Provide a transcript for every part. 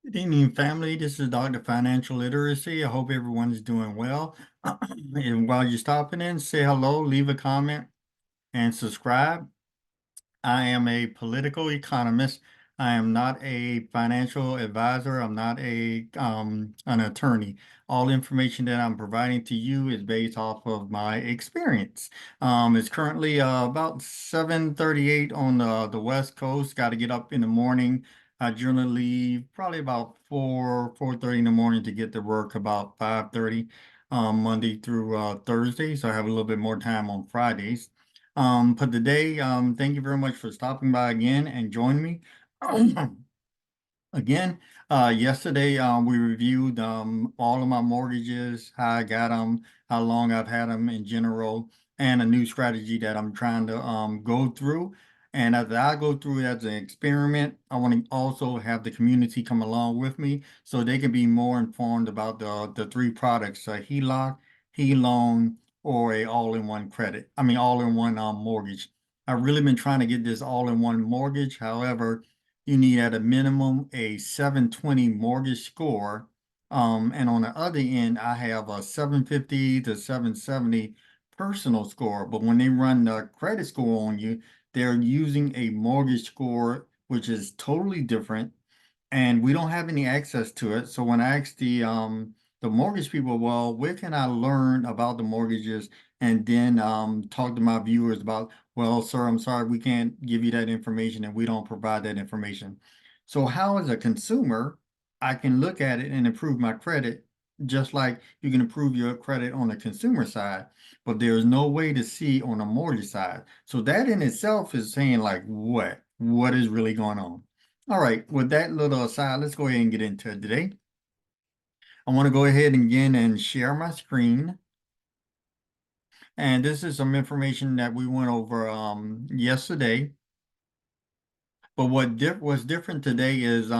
Good evening, family. This is Dr. Financial Literacy. I hope everyone is doing well. And while you're stopping in, say hello, leave a comment, and subscribe. I am a political economist. I am not a financial advisor. I'm not an attorney. All information that I'm providing to you is based off of my experience. It's currently about 7:38 on the West Coast. Got to get up in the morning. I generally leave probably about 4:30 in the morning to get to work about 5:30 Monday through Thursday. So I have a little bit more time on Fridays. But today, thank you very much for stopping by again and joining me. Again, yesterday we reviewed all of my mortgages, how I got them, how long I've had them in general, and a new strategy that I'm trying to go through. And as I go through it as an experiment, I want to also have the community come along with me so they can be more informed about the three products, a HELOC, HELOAN, or a all-in-one credit. I mean, all-in-one mortgage. I've really been trying to get this all-in-one mortgage. However, you need at a minimum a 720 mortgage score. And on the other end, I have a 750 to 770 personal score. But when they run the credit score on you, they're using a mortgage score, which is totally different, and we don't have any access to it. So when I asked the mortgage people, well, where can I learn about the mortgages and then talk to my viewers about, well, sir, I'm sorry, we can't give you that information and we don't provide that information. So how as a consumer, I can look at it and improve my credit just like you can improve your credit on the consumer side, but there's no way to see on the mortgage side. So that in itself is saying like, what is really going on? All right, with that little aside, let's go ahead and get into it today. I want to go ahead and again and share my screen. And this is some information that we went over yesterday. But what's different today is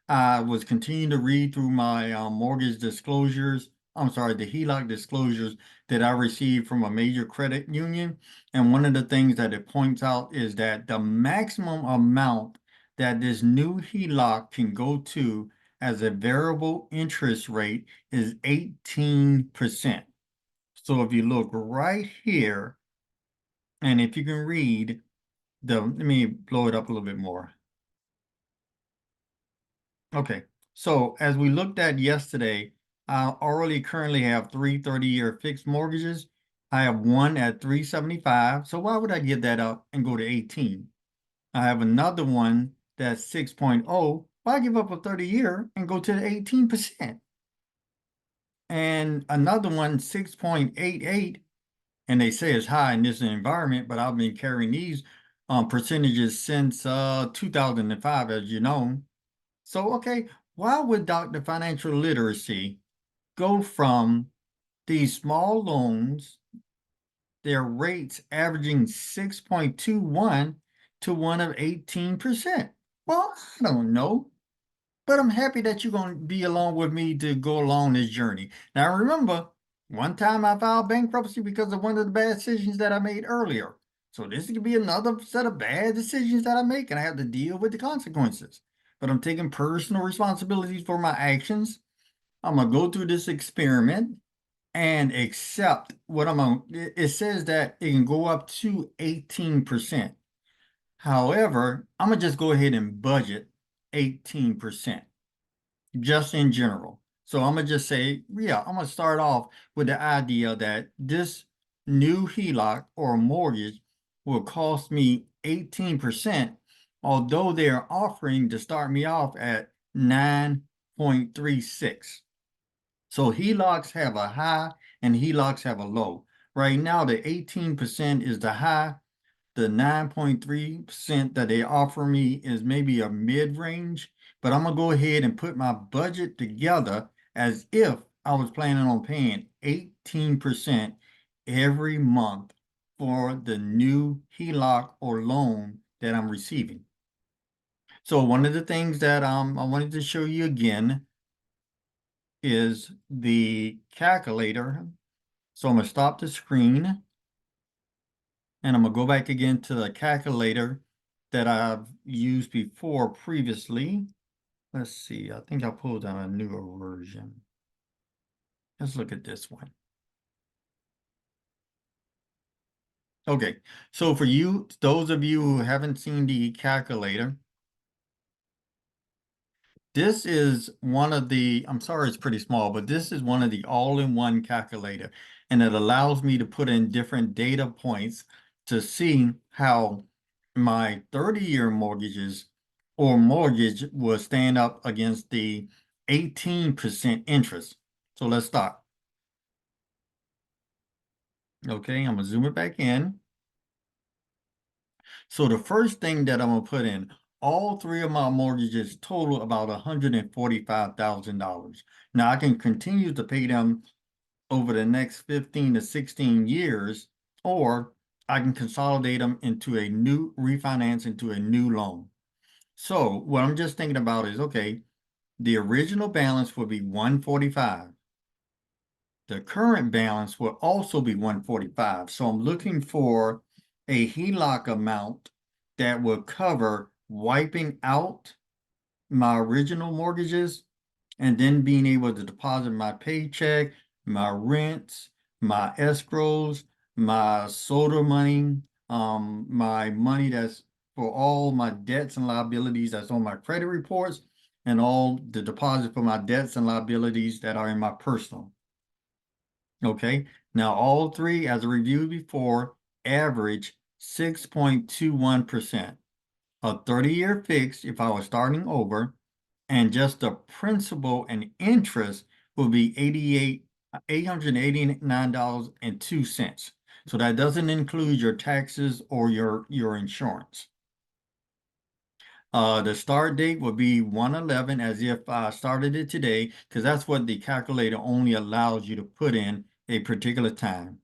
I was continuing to read through my mortgage disclosures. I'm sorry, the HELOC disclosures that I received from a major credit union. And one of the things that it points out is that the maximum amount that this new HELOC can go to as a variable interest rate is 18%. So if you look right here, and if you can read let me blow it up a little bit more. Okay, so as we looked at yesterday, I already currently have three 30-year fixed mortgages. I have one at 375. So why would I give that up and go to 18? I have another one that's 6.0. Why give up a 30-year and go to the 18%? And another one, 6.88, and they say it's high in this environment, but I've been carrying these percentages since 2005, as you know. So, okay, why would Dr. Financial Literacy go from these small loans, their rates averaging 6.21 to one of 18%? Well, I don't know, but I'm happy that you're going to be along with me to go along this journey. Now, remember, one time I filed bankruptcy because of one of the bad decisions that I made earlier. So this could be another set of bad decisions that I make, and I have to deal with the consequences. But I'm taking personal responsibilities for my actions. I'm gonna go through this experiment and accept what I'm on. It says that it can go up to 18%. However, I'm gonna just go ahead and budget 18%, just in general. So I'm gonna just say, yeah, I'm gonna start off with the idea that this new HELOC or mortgage will cost me 18%, although they're offering to start me off at 9.36. So HELOCs have a high and HELOCs have a low. Right now, the 18% is the high. The 9.3% that they offer me is maybe a mid-range, but I'm gonna go ahead and put my budget together as if I was planning on paying 18% every month for the new HELOC or loan that I'm receiving. So one of the things that I wanted to show you again is the calculator. So I'm gonna stop the screen and I'm gonna go back again to the calculator that I've used before previously. Let's see. I think I pulled down a newer version. Let's look at this one. Okay, so for you, those of you who haven't seen the calculator, this is one of the, I'm sorry it's pretty small, but this is one of the all-in-one calculator, and it allows me to put in different data points to see how my 30-year mortgages or mortgage will stand up against the 18% interest. So let's start. Okay, I'm gonna zoom it back in. So the first thing that I'm gonna put in, all three of my mortgages total about $145,000. Now I can continue to pay them over the next 15 to 16 years, or I can consolidate them into a new refinance into a new loan. So what I'm just thinking about is, okay, the original balance will be 145. The current balance will also be 145. So I'm looking for a HELOC amount that will cover wiping out my original mortgages and then being able to deposit my paycheck, my rents, my escrows, my soda money, my money that's for all my debts and liabilities that's on my credit reports, and all the deposit for my debts and liabilities that are in my personal. Okay, now all three, as I reviewed before, average 6.21%. A 30-year fix, if I was starting over, and just the principal and interest will be $889.02. So that doesn't include your taxes or your insurance. The start date will be 1/11 as if I started it today, because that's what the calculator only allows you to put in a particular time.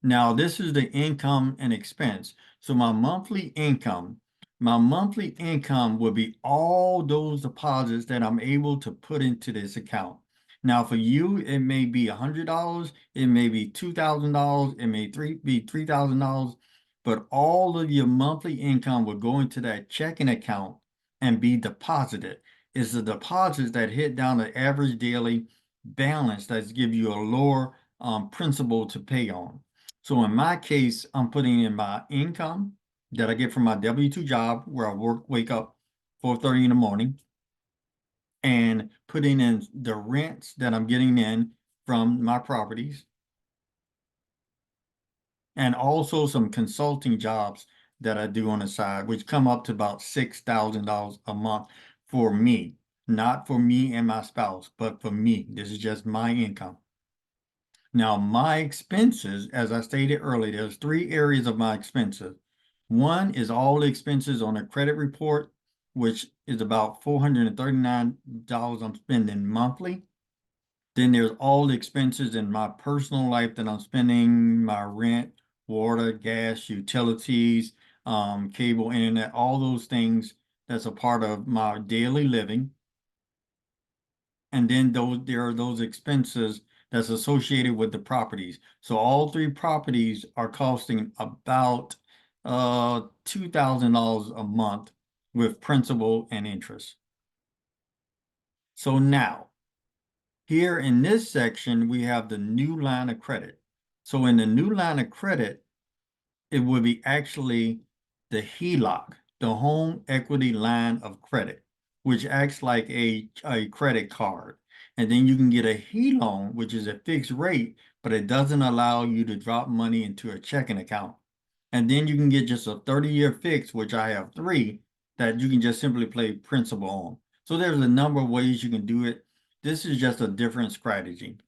Now, this is the income and expense. So my monthly income will be all those deposits that I'm able to put into this account. Now, for you, it may be $100, it may be $2,000, it may be $3,000, but all of your monthly income will go into that checking account and be deposited. It's the deposits that hit down the average daily balance that give you a lower principal to pay on. So in my case, I'm putting in my income that I get from my W-2 job where I wake up 4:30 in the morning, and putting in the rents that I'm getting in from my properties, and also some consulting jobs that I do on the side, which come up to about $6,000 a month for me, not for me and my spouse, but for me. This is just my income. Now, my expenses, as I stated earlier, there's three areas of my expenses. One is all the expenses on a credit report, which is about $439 I'm spending monthly. Then there's all the expenses in my personal life that I'm spending, my rent, water, gas, utilities, cable, internet, all those things that's a part of my daily living. And then there are those expenses that's associated with the properties. So all three properties are costing about $2,000 a month with principal and interest. So now, here in this section, we have the new line of credit. So in the new line of credit, it would be actually the HELOC, the home equity line of credit, which acts like a credit card. And then you can get a HELOAN, which is a fixed rate, but it doesn't allow you to drop money into a checking account. And then you can get just a 30-year fix, which I have three, that you can just simply play principal on. So there's a number of ways you can do it. This is just a different strategy.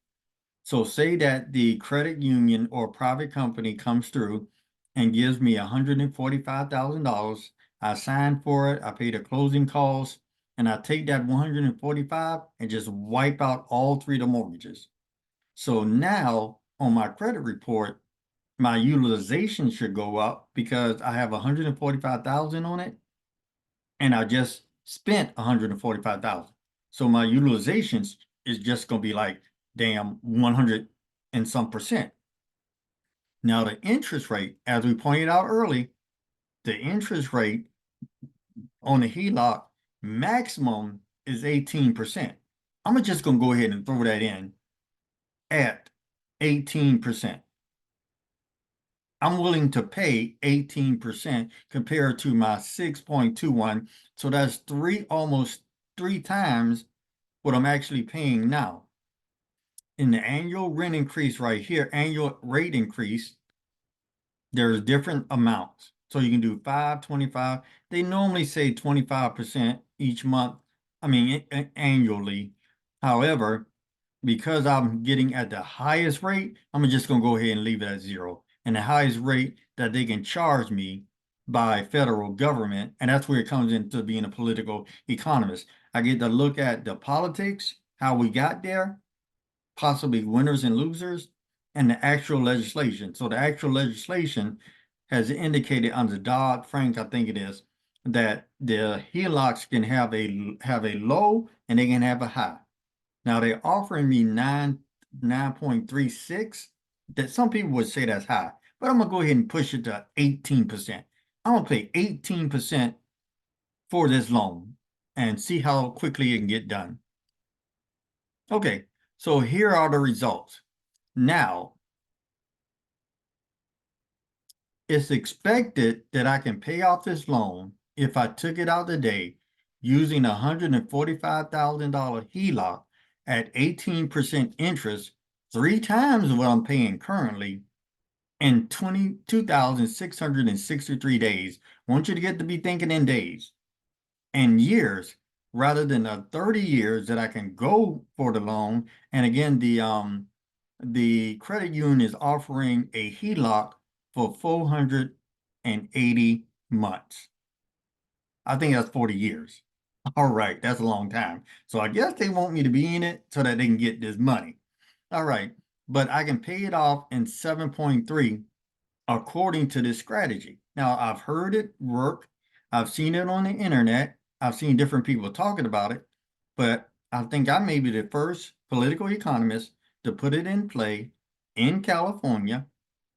So say that the credit union or private company comes through and gives me $145,000. I sign for it, I pay the closing costs, and I take that 145 and just wipe out all three of the mortgages. So now on my credit report, my utilization should go up because I have 145,000 on it, and I just spent 145,000. So my utilization is just going to be like damn 100 and some percent. Now the interest rate, as we pointed out early, the interest rate on the HELOC Maximum is 18%. I'm just going to go ahead and throw that in at 18%. I'm willing to pay 18% compared to my 6.21. So that's almost three times what I'm actually paying now. In the annual rent increase right here, annual rate increase, there's different amounts. So you can do 5, 25. They normally say 25% each month. I mean, annually. However, because I'm getting at the highest rate, I'm just going to go ahead and leave it at zero. And the highest rate that they can charge me by federal government, and that's where it comes into being a political economist. I get to look at the politics, how we got there, possibly winners and losers, and the actual legislation. So the actual legislation has indicated under Dodd-Frank, I think it is, that the HELOCs can have a low and they can have a high. Now they're offering me 9.36. That some people would say that's high, but I'm gonna go ahead and push it to 18%. I'm gonna pay 18% for this loan and see how quickly it can get done. Okay, so here are the results. Now, it's expected that I can pay off this loan if I took it out today using a $145,000 HELOC at 18% interest, three times what I'm paying currently, in 22,663 days. I want you to get to be thinking in days and years rather than the 30 years that I can go for the loan. And again, the credit union is offering a HELOC for 480 months. I think that's 40 years. All right, that's a long time. So I guess they want me to be in it so that they can get this money. All right, but I can pay it off in 7.3 according to this strategy. Now, I've heard it work. I've seen it on the internet. I've seen different people talking about it, but I think I may be the first political economist to put it in play in California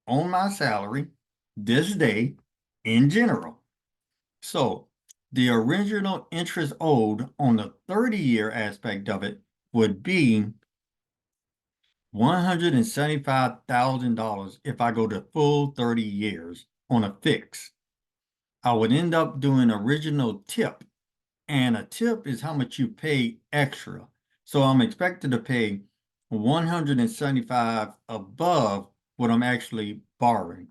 on my salary this day in general. So the original interest owed on the 30-year aspect of it would be $175,000 if I go to full 30 years on a fix. I would end up doing original tip, and a tip is how much you pay extra. So I'm expected to pay 175 above what I'm actually borrowing.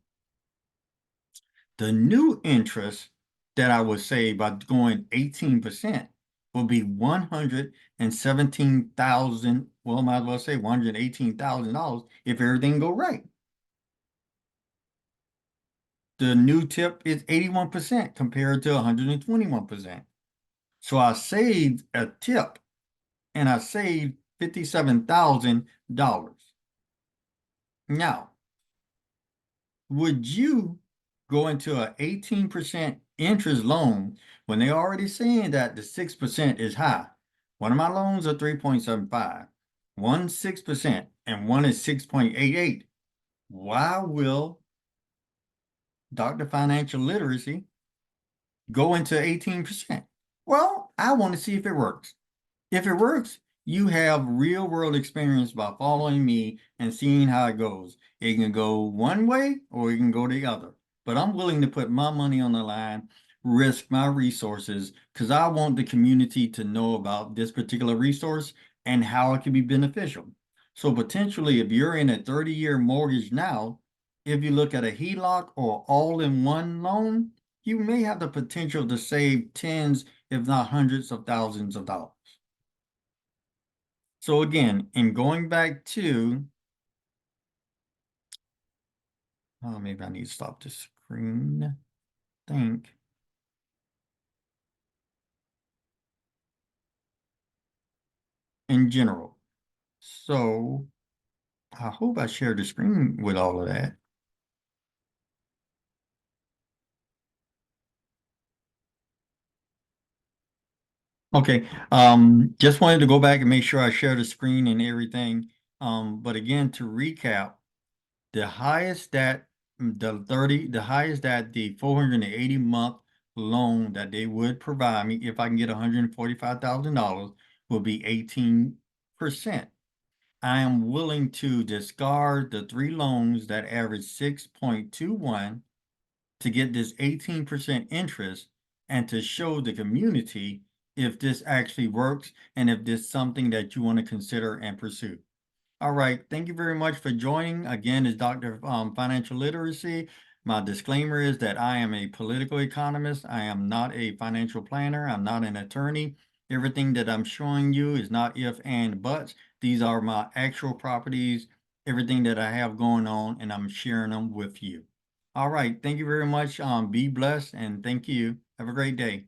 The new interest that I would save by going 18% will be 117,000, well, I might as well say $118,000 if everything go right. The new tip is 81% compared to 121%. So I saved a tip and I saved $57,000. Now, would you go into an 18% interest loan when they're already saying that the 6% is high? One of my loans are 3.75, one 6%, and one is 6.88. Why will Dr. Financial Literacy go into 18%? Well, I want to see if it works. If it works, you have real world experience by following me and seeing how it goes. It can go one way or it can go the other. But I'm willing to put my money on the line, risk my resources, because I want the community to know about this particular resource and how it can be beneficial. So potentially, if you're in a 30-year mortgage now, if you look at a HELOC or all-in-one loan, you may have the potential to save tens, if not hundreds of thousands of dollars. So again, in going back to, oh, maybe I need to stop the screen. Think in general. So I hope I shared the screen with all of that. Okay, just wanted to go back and make sure I share the screen and everything. But again, to recap, the highest that the 480 month loan that they would provide me if I can get $145,000 will be 18%. I am willing to discard the three loans that average 6.21 to get this 18% interest and to show the community if this actually works and if this is something that you want to consider and pursue. All right. Thank you very much for joining. Again, it's Dr. Financial Literacy. My disclaimer is that I am a political economist. I am not a financial planner. I'm not an attorney. Everything that I'm showing you is not if and buts. These are my actual properties, everything that I have going on, and I'm sharing them with you. All right. Thank you very much. Be blessed and thank you. Have a great day.